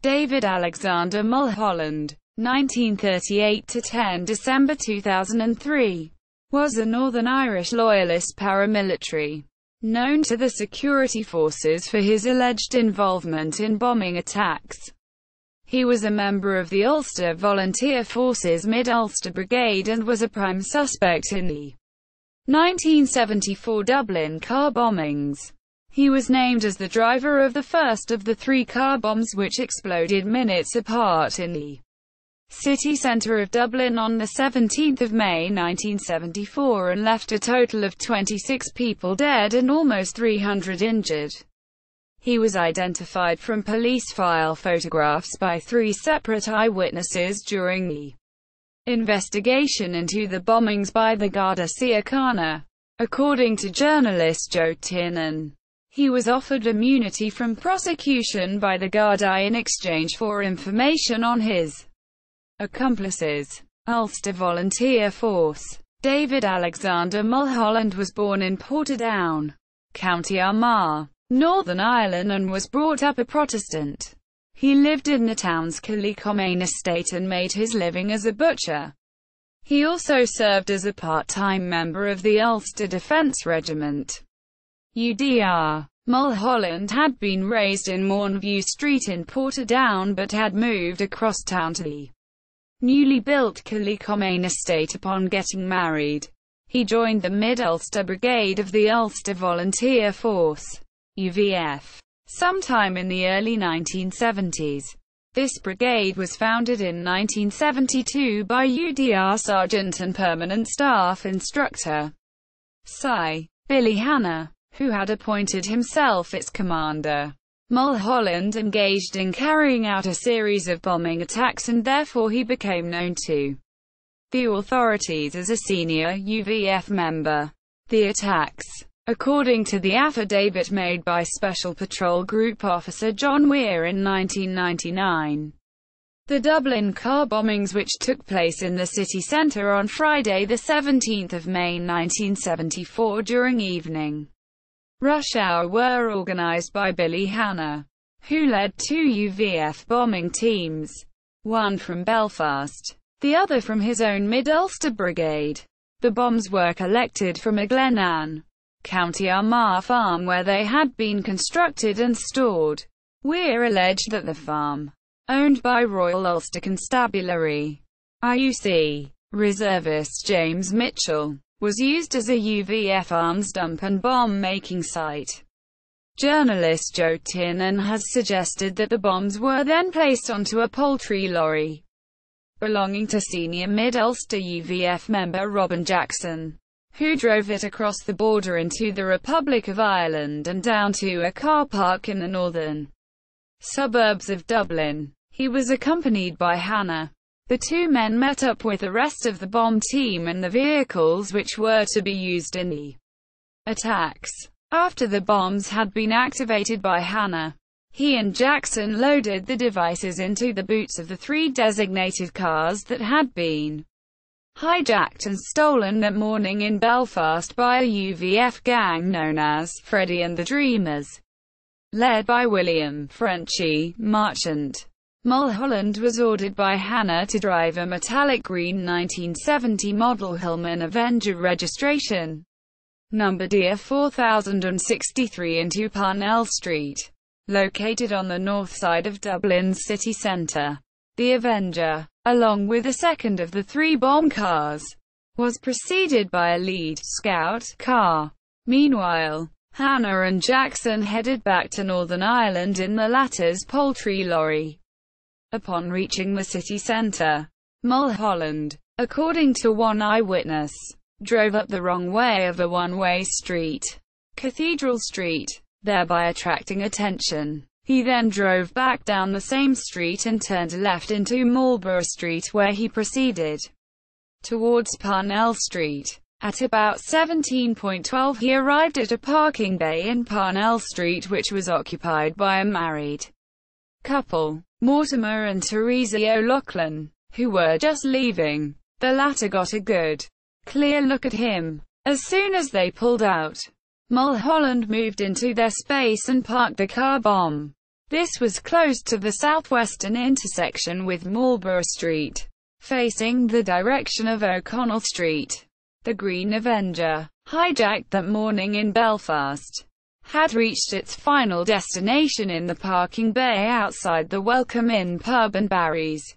David Alexander Mulholland, 1938 to 10 December 2003, was a Northern Irish loyalist paramilitary, known to the security forces for his alleged involvement in bombing attacks. He was a member of the Ulster Volunteer Force's Mid-Ulster Brigade and was a prime suspect in the 1974 Dublin Car Bombings. He was named as the driver of the first of the three car bombs which exploded minutes apart in the city centre of Dublin on 17 May 1974 and left a total of 26 people dead and almost 300 injured. He was identified from police file photographs by three separate eyewitnesses during the investigation into the bombings by the Garda Síochána. According to journalist Joe Tiernan, he was offered immunity from prosecution by the Gardaí in exchange for information on his accomplices. Ulster Volunteer Force. David Alexander Mulholland was born in Portadown, County Armagh, Northern Ireland, and was brought up a Protestant. He lived in the town's Killycomane estate and made his living as a butcher. He also served as a part-time member of the Ulster Defence Regiment, UDR. Mulholland had been raised in Mornview Street in Portadown but had moved across town to the newly built Killycomane estate upon getting married. He joined the Mid-Ulster Brigade of the Ulster Volunteer Force, UVF, sometime in the early 1970s. This brigade was founded in 1972 by UDR Sergeant and Permanent Staff Instructor Sci. Billy Hanna, who had appointed himself its commander. Mulholland engaged in carrying out a series of bombing attacks and therefore he became known to the authorities as a senior UVF member. The attacks, according to the affidavit made by Special Patrol Group Officer John Weir in 1999. The Dublin Car Bombings, which took place in the city centre on Friday 17 May 1974 during evening rush hour, were organised by Billy Hanna, who led two UVF bombing teams, one from Belfast, the other from his own Mid-Ulster Brigade. The bombs were collected from a Glenann, County Armagh farm where they had been constructed and stored. Weir alleged that the farm, owned by Royal Ulster Constabulary (IUC) reservist James Mitchell, was used as a UVF arms dump and bomb-making site. Journalist Joe Tiernan has suggested that the bombs were then placed onto a poultry lorry belonging to senior Mid-Ulster UVF member Robin Jackson, who drove it across the border into the Republic of Ireland and down to a car park in the northern suburbs of Dublin. He was accompanied by Hanna. The two men met up with the rest of the bomb team and the vehicles which were to be used in the attacks. After the bombs had been activated by Hanna, he and Jackson loaded the devices into the boots of the three designated cars that had been hijacked and stolen that morning in Belfast by a UVF gang known as Freddie and the Dreamers, led by William "Frenchy" Marchant. Mulholland was ordered by Hanna to drive a metallic green 1970 model Hillman Avenger registration number DR 4063 into Parnell Street, located on the north side of Dublin's city centre. The Avenger, along with the second of the three bomb cars, was preceded by a lead scout car. Meanwhile, Hanna and Jackson headed back to Northern Ireland in the latter's poultry lorry. Upon reaching the city centre, Mulholland, according to one eyewitness, drove up the wrong way of the one-way street, Cathedral Street, thereby attracting attention. He then drove back down the same street and turned left into Marlborough Street, where he proceeded towards Parnell Street. At about 17:12 he arrived at a parking bay in Parnell Street which was occupied by a married couple, Mortimer and Teresa O'Loughlin, who were just leaving. The latter got a good, clear look at him. As soon as they pulled out, Mulholland moved into their space and parked the car bomb. This was close to the southwestern intersection with Marlborough Street, facing the direction of O'Connell Street. The Green Avenger, hijacked that morning in Belfast, had reached its final destination in the parking bay outside the Welcome Inn pub and Barry's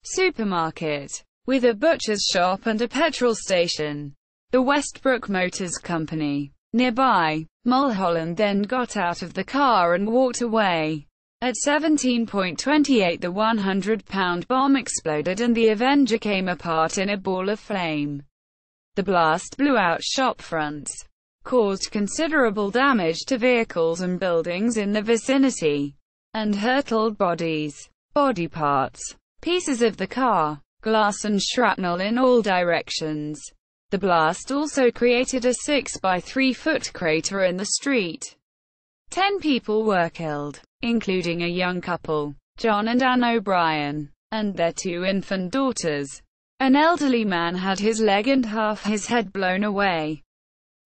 supermarket, with a butcher's shop and a petrol station. The Westbrook Motors Company, nearby. Mulholland then got out of the car and walked away. At 17:28 the 100-pound bomb exploded and the Avenger came apart in a ball of flame. The blast blew out shop fronts, caused considerable damage to vehicles and buildings in the vicinity, and hurtled bodies, body parts, pieces of the car, glass and shrapnel in all directions. The blast also created a 6 by 3 foot crater in the street. 10 people were killed, including a young couple, John and Anne O'Brien, and their 2 infant daughters. An elderly man had his leg and half his head blown away.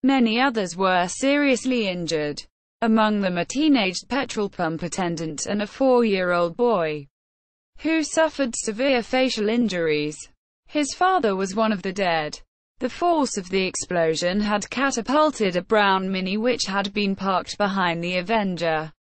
Many others were seriously injured, among them a teenaged petrol pump attendant and a 4-year-old boy, who suffered severe facial injuries. His father was one of the dead. The force of the explosion had catapulted a brown Mini which had been parked behind the Avenger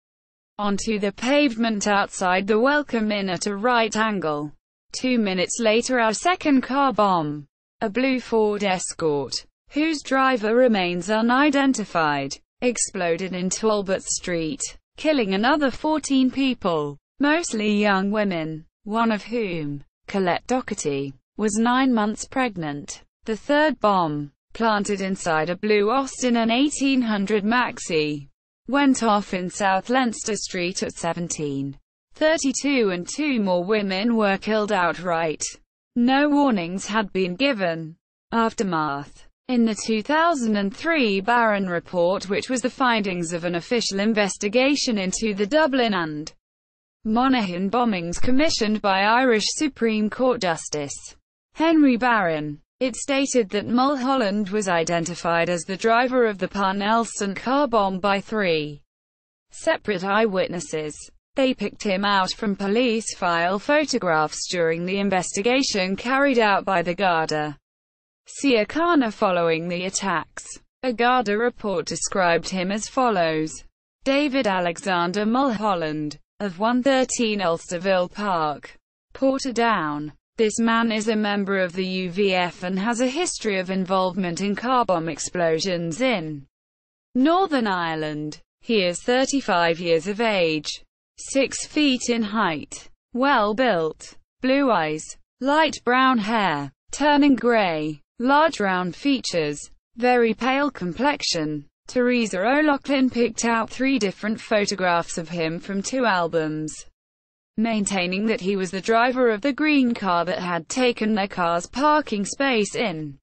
onto the pavement outside the Welcome Inn at a right angle. 2 minutes later a second car bomb, a blue Ford Escort, whose driver remains unidentified, exploded in Talbot Street, killing another 14 people, mostly young women, one of whom, Colette Doherty, was 9 months pregnant. The third bomb, planted inside a blue Austin and 1800 Maxi, went off in South Leinster Street at 17:32 and 2 more women were killed outright. No warnings had been given. Aftermath. In the 2003 Barron Report, which was the findings of an official investigation into the Dublin and Monaghan bombings commissioned by Irish Supreme Court Justice Henry Barron, it stated that Mulholland was identified as the driver of the Parnellson car bomb by 3 separate eyewitnesses. They picked him out from police file photographs during the investigation carried out by the Garda Síochána following the attacks. A Garda report described him as follows: David Alexander Mulholland, of 113 Ulsterville Park, Portadown. This man is a member of the UVF and has a history of involvement in car bomb explosions in Northern Ireland. He is 35 years of age, 6 feet in height, well built, blue eyes, light brown hair, turning grey, large round features, very pale complexion. Teresa O'Loughlin picked out 3 different photographs of him from 2 albums, maintaining that he was the driver of the green car that had taken their car's parking space in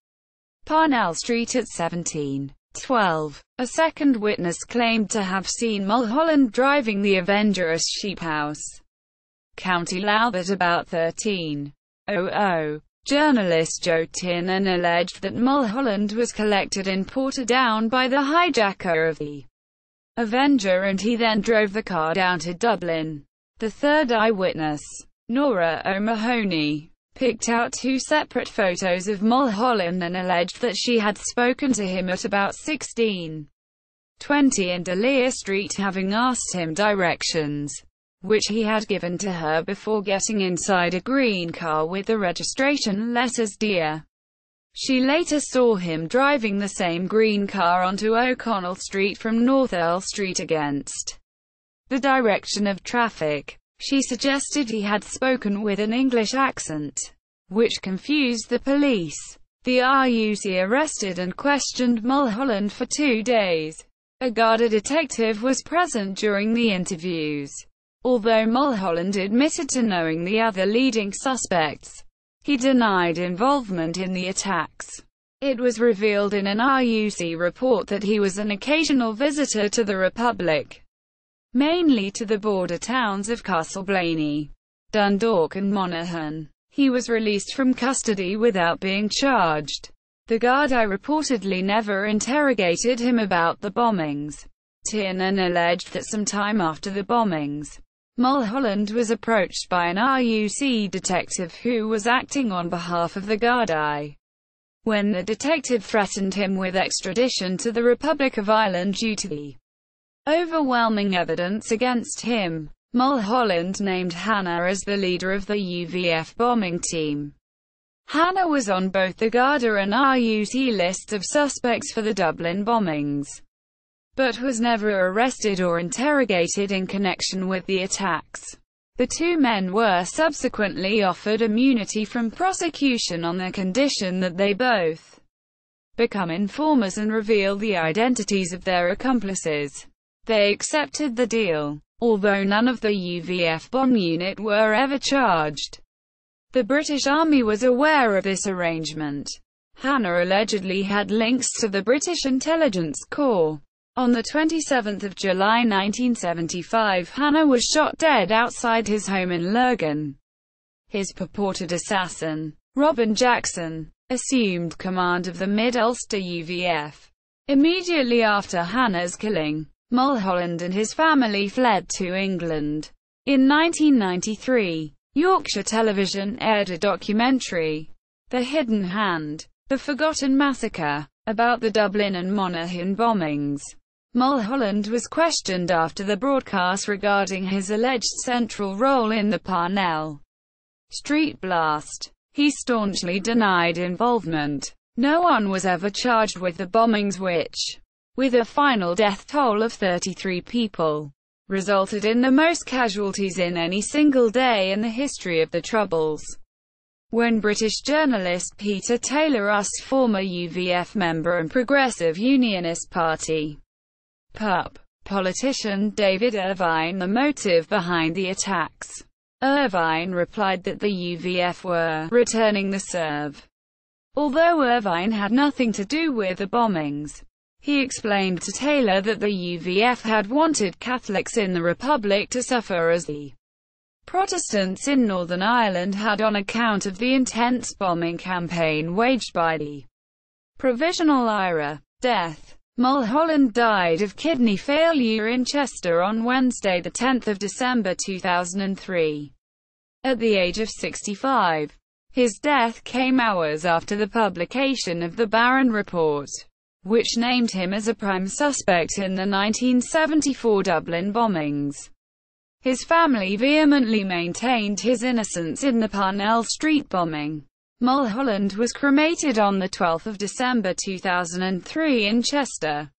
Parnell Street at 17:12. A second witness claimed to have seen Mulholland driving the Avenger at Sheephouse, County Louth at about 13:00. Journalist Joe Tiernan alleged that Mulholland was collected in Portadown by the hijacker of the Avenger and he then drove the car down to Dublin. The third eyewitness, Nora O'Mahony, picked out 2 separate photos of Mulholland and alleged that she had spoken to him at about 16:20 in Delia Street, having asked him directions, which he had given to her before getting inside a green car with the registration letters Dear. She later saw him driving the same green car onto O'Connell Street from North Earl Street against the direction of traffic. She suggested he had spoken with an English accent, which confused the police. The RUC arrested and questioned Mulholland for 2 days. A Garda detective was present during the interviews. Although Mulholland admitted to knowing the other leading suspects, he denied involvement in the attacks. It was revealed in an RUC report that he was an occasional visitor to the Republic, mainly to the border towns of Castleblayney, Dundalk and Monaghan. He was released from custody without being charged. The Gardaí reportedly never interrogated him about the bombings. Tiernan alleged that some time after the bombings, Mulholland was approached by an RUC detective who was acting on behalf of the Gardaí. When the detective threatened him with extradition to the Republic of Ireland due to the overwhelming evidence against him, Mulholland named Hannah as the leader of the UVF bombing team. Hannah was on both the Garda and RUC lists of suspects for the Dublin bombings, but was never arrested or interrogated in connection with the attacks. The two men were subsequently offered immunity from prosecution on the condition that they both become informers and reveal the identities of their accomplices. They accepted the deal, although none of the UVF bomb unit were ever charged. The British Army was aware of this arrangement. Hannah allegedly had links to the British Intelligence Corps. On 27 July 1975, Hannah was shot dead outside his home in Lurgan. His purported assassin, Robin Jackson, assumed command of the Mid-Ulster UVF. Immediately after Hannah's killing, Mulholland and his family fled to England. In 1993, Yorkshire Television aired a documentary, The Hidden Hand, The Forgotten Massacre, about the Dublin and Monaghan bombings. Mulholland was questioned after the broadcast regarding his alleged central role in the Parnell Street blast. He staunchly denied involvement. No one was ever charged with the bombings which, with a final death toll of 33 people, resulted in the most casualties in any single day in the history of the Troubles. When British journalist Peter Taylor asked former UVF member and Progressive Unionist Party (PUP) politician David Irvine the motive behind the attacks, Irvine replied that the UVF were returning the serve. Although Irvine had nothing to do with the bombings, he explained to Taylor that the UVF had wanted Catholics in the Republic to suffer as the Protestants in Northern Ireland had on account of the intense bombing campaign waged by the Provisional IRA. Death. Mulholland died of kidney failure in Chester on Wednesday, 10 December 2003, at the age of 65. His death came hours after the publication of the Barron Report, which named him as a prime suspect in the 1974 Dublin bombings. His family vehemently maintained his innocence in the Parnell Street bombing. Mulholland was cremated on 12 December 2003 in Chester.